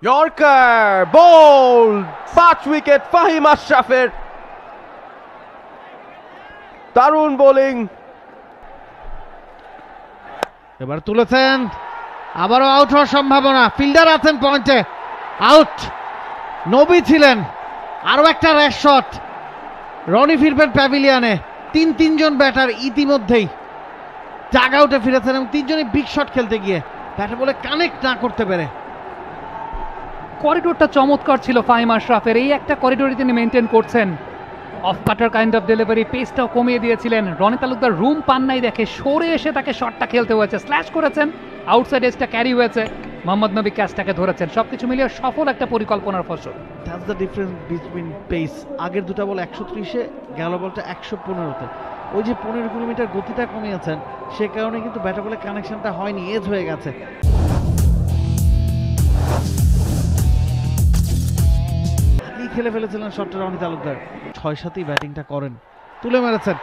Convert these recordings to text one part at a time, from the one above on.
Yorker bowled 5 wicket Fahim আশরাফের। দারুণ bowling. এবার তুলেছেন, আবারও আউট হওয়ার সম্ভাবনা। ফিল্ডার আছেন পয়েন্টে, আউট। নবী ছিলেন, আরো একটা র্যাশ শট। রনি ফিরবেন প্যাভিলিয়নে। তিনজন ব্যাটার ইতিমধ্যেই ডাগ আউটে ফিরেছেন এবং তিনজনই বিগ শট খেলতে গিয়ে ব্যাটে বলে কানেক্ট না করতে পেরে। করিডোরটা চমৎকার ছিল ফাহিম আশরাফের, এই একটা করিডোরই তিনি মেনটেন করছেন। Off cutter kind of delivery, পেসটাও কমিয়ে দিয়েছিলেন। রনি তালুকদার রুম পান নাই দেখে সরে এসে তাকে শটটা খেলতে হয়েছে। স্ল্যাশ করেছেন, আউটসাইড এজটা ক্যারি হয়েছে, মোহাম্মদ নবী ক্যাচটাকে ধরেছেন। সবকিছু মিলিয়ে সফল একটা পরিকল্পনার ফসল। That's the difference between pace. আগের দুটা বল 130-এ, গেল বলটা 115-তে। ওই যে 15 কিলোমিটার গতিটা কমিয়েছেন, সে কারণে কিন্তু ব্যাটে বলে কানেকশনটা হয়নি, এজ হয়ে গেছে। খেলে ফেলেছিলেন শটটা রনি তালুকদার। 6-7 ব্যাটিংটা করেন, তুলে মেরেছেন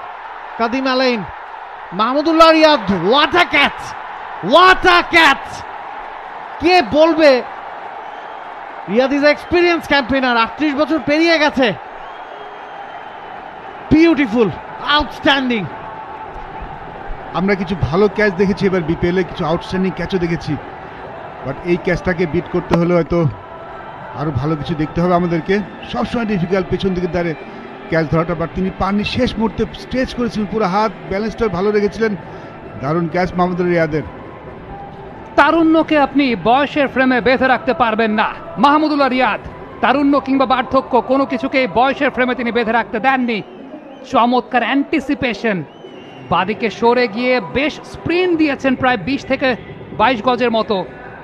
কাদিম আলাইন। Mahmudullah Riyad, what a catch, what a catch! কে বলবে রিয়াদ ইজ এক্সপিরিয়েন্স ক্যাম্পেইনার, 38 বছর পেরিয়ে গেছে। Beautiful, outstanding. আমরা কিছু ভালো ক্যাচ দেখেছি এবার বিপিএল এ, কিছু আউটস্ট্যান্ডিং ক্যাচও দেখেছি, বাট এই ক্যাচটাকে বিট করতে হলে হয়তো আরো ভালো কিছু দেখতে হবে আমাদেরকে। সবসময় ডিফিকাল্ট পেছন দিকে দাঁড়িয়ে ক্যাচ ধরাটা, বাট তিনি পাননি। শেষ মুহূর্তে স্ট্রেচ করেছিলেন, পুরো হাত ব্যালেন্সটা ভালো রেখেছিলেন। দারুণ ক্যাচ মাহমুদুল্লাহ রিয়াদের। তারুণ্যকে আপনি বয়সের ফ্রেমে বেঁধে রাখতে পারবেন না। মাহমুদুল্লাহ রিয়াদ তারুণ্য কিংবা বার্ধক্য কোনো কিছুকে বয়সের ফ্রেমে তিনি বেঁধে রাখতে দেননি। চমৎকার অ্যান্টিসিপেশন, বাদিকে সরে গিয়ে বেশ স্প্রিন্ট দিয়েছেন প্রায় 20 থেকে 22 গজের মতো।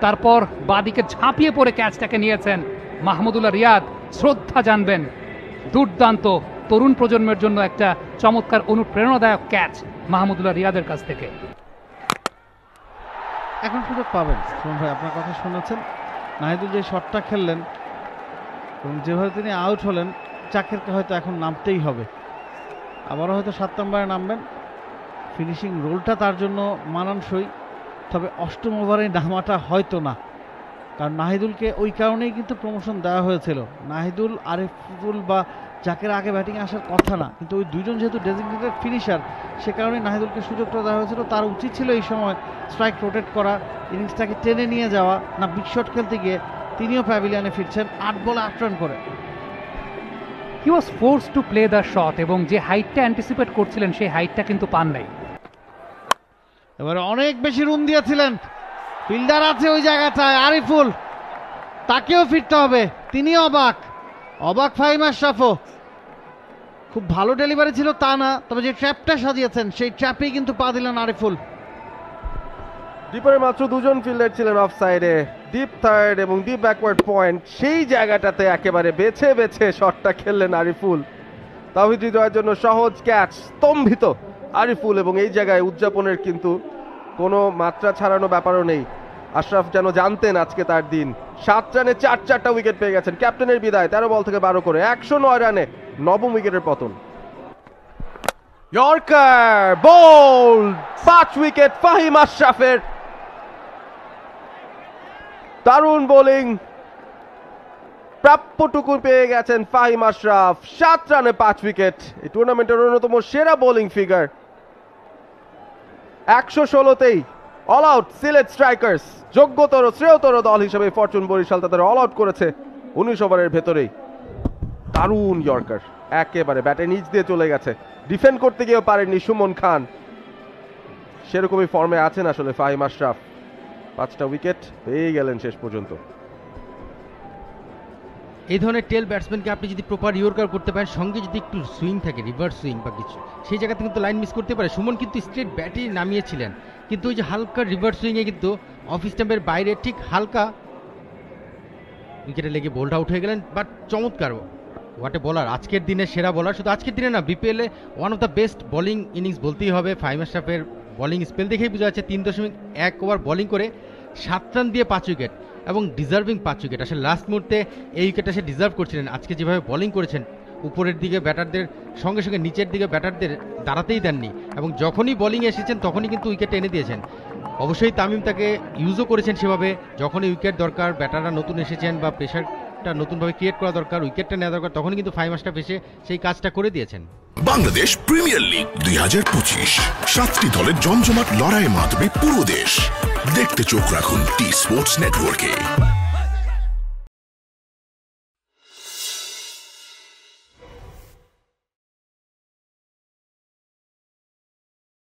তারপর বাদিকে ঝাঁপিয়ে পড়ে ক্যাচটাকে নিয়েছেন মাহমুদুল্লাহ রিয়াদ। শ্রদ্ধা জানবেন, দুর্দান্ত তরুণ প্রজন্মের জন্য একটা চমৎকার অনুপ্রেরণাদায়ক ক্যাচ মাহমুদুল্লাহ রিয়াদের কাছ থেকে। এখন সুযোগ পাবেন সুমন ভাই, আপনার কথা শুনেছেন। নাহিদুল যে শটটা খেললেন এবং যেভাবে তিনি আউট হলেন, চাকেরকে হয়তো এখন নামতেই হবে। আবারও হয়তো 7 নম্বরে নামবেন। ফিনিশিং রোলটা তার জন্য মানানসই, তবে 8ম ওভারে নামাটা হয়তো না, কারণ নাহিদুলকে ওই কারণেই কিন্তু প্রমোশন দেওয়া হয়েছিল। নাহিদুল আরিফুল বা জাকের আগে ব্যাটিংয়ে আসার কথা না, কিন্তু ওই দুজন যেহেতু ডেজিগনেটেড ফিনিশার, সে কারণে নাহিদুলকে সুযোগটা দেওয়া হয়েছিল। তার উচিত ছিল এই সময় স্ট্রাইক রোটেট করা, ইনিংসটাকে টেনে নিয়ে যাওয়া, না বিগ শট খেলতে গিয়ে তিনিও প্যাভিলিয়নে ফিরছেন 8 বলে 8 রান করে। He was force to play the shot, এবং যে হাইটটা অ্যান্টিসিপেট করছিলেন সেই হাইটটা কিন্তু পান নাই। এবারে অনেক বেশি রুম দিয়েছিলেন, ফিল্ডার আছে ওই জায়গাটায় আরিফুল, তাকেও ফিরতে হবে। তিনি অবাক ফাহিম আশরাফও। খুব ভালো ডেলিভারি ছিল তা না, তবে যে ট্র্যাপটা সাজিয়েছেন সেই ট্র্যাপেই কিন্তু পা দিলেন আরিফুল। ডিপারে মাত্র 2জন ফিল্ডার ছিলেন অফ সাইডে, ডিপ থার্ড এবং ডিপ ব্যাকওয়ার্ড পয়েন্ট। সেই জায়গাটাতে একেবারে বেছে বেছে শটটা খেললেন আরিফুল। তাওহিদ হৃদয়ের জন্য সহজ ক্যাচ, স্তম্ভিত আরিফুল, এবং এই জায়গায় উদযাপনের কিন্তু কোনো মাত্রা ছাড়ানো ব্যাপারও নেই। আশরাফ যেন জানতেন আজকে তার দিন। 7 রানে 4টা উইকেট পেয়ে গেছেন। ক্যাপ্টেনের বিদায় 13 বল থেকে 12 করে 109 রানে 9ম উইকেটের পতন। ইয়র্কার বোল্ড 5 উইকেট ফাহিম আশরাফের। দারুণ বোলিং, প্রাপ্যটুকু পেয়ে গেছেন ফাহিম আশরাফ। 7 রানে 5 উইকেট, এই টুর্নামেন্টের অন্যতম সেরা বোলিং ফিগার। 116তেই অল আউট সিলেট স্ট্রাইকার্স। যোগ্যতর শ্রেয়তর দল হিসেবে ফরচুন বরিশাল তাদের অল আউট করেছে 19 ওভারের ভেতরেই। দারুণ ইয়র্কার, একেবারে ব্যাটে নিচ দিয়ে চলে গেছে। ডিফেন্ড করতে গিয়েও পারেননি সুমন খান। সেরকমই ফর্মে আছেন আসলে ফাহিম আশরাফ। 5টা উইকেট পেয়ে গেলেন শেষ পর্যন্ত। এই ধরনের টেল ব্যাটসম্যানকে আপনি যদি প্রপার ইয়র্কার করতে পারেন, সঙ্গে যদি একটু সুইং থাকে, রিভার্স সুইং বা কিছু, সেই জায়গাতে কিন্তু লাইন মিস করতে পারে। সুমন কিন্তু স্ট্রেট ব্যাটে নামিয়েছিলেন, কিন্তু ওই যে হালকা রিভার্স সুইংয়ে কিন্তু অফ স্ট্যাম্পের বাইরে ঠিক হালকা উইকেটে লেগে বোল্ড আউট হয়ে গেলেন। বাট চমৎকার, হোয়াট এ বলার, আজকের দিনে সেরা বলার। শুধু আজকের দিনে না, বিপিএলে one of the best bowling innings বলতেই হবে। ফাহিম আশরাফের বোলিং স্পেল দেখেই বোঝা যাচ্ছে 3.1 ওভার বোলিং করে 7 রান দিয়ে 5 উইকেট, এবং ডিজার্ভিং 5 উইকেট। আসলে লাস্ট মুহূর্তে এই উইকেটটা সে ডিজার্ভ করছিলেন। আজকে যেভাবে বোলিং করেছেন, উপরের দিকে ব্যাটারদের সঙ্গে সঙ্গে নিচের দিকে ব্যাটারদের দাঁড়াতেই দেননি, এবং যখনই বোলিং এসেছেন তখনই কিন্তু উইকেট এনে দিয়েছেন। অবশ্যই তামিম তাকে ইউজও করেছেন সেভাবে, যখনই উইকেট দরকার, ব্যাটাররা নতুন এসেছেন বা প্রেশারটা নতুনভাবে ক্রিয়েট করা দরকার, উইকেটটা নেওয়া দরকার, তখনই কিন্তু ফাইভ মাস্টার এসে সেই কাজটা করে দিয়েছেন। বাংলাদেশ প্রিমিয়ার লিগ 2025, 7টি দলের জমজমাট লড়াইয়ে মাতবে পুরো দেশ। দেখতে চোখ রাখুন টি স্পোর্টস নেটওয়ার্কে।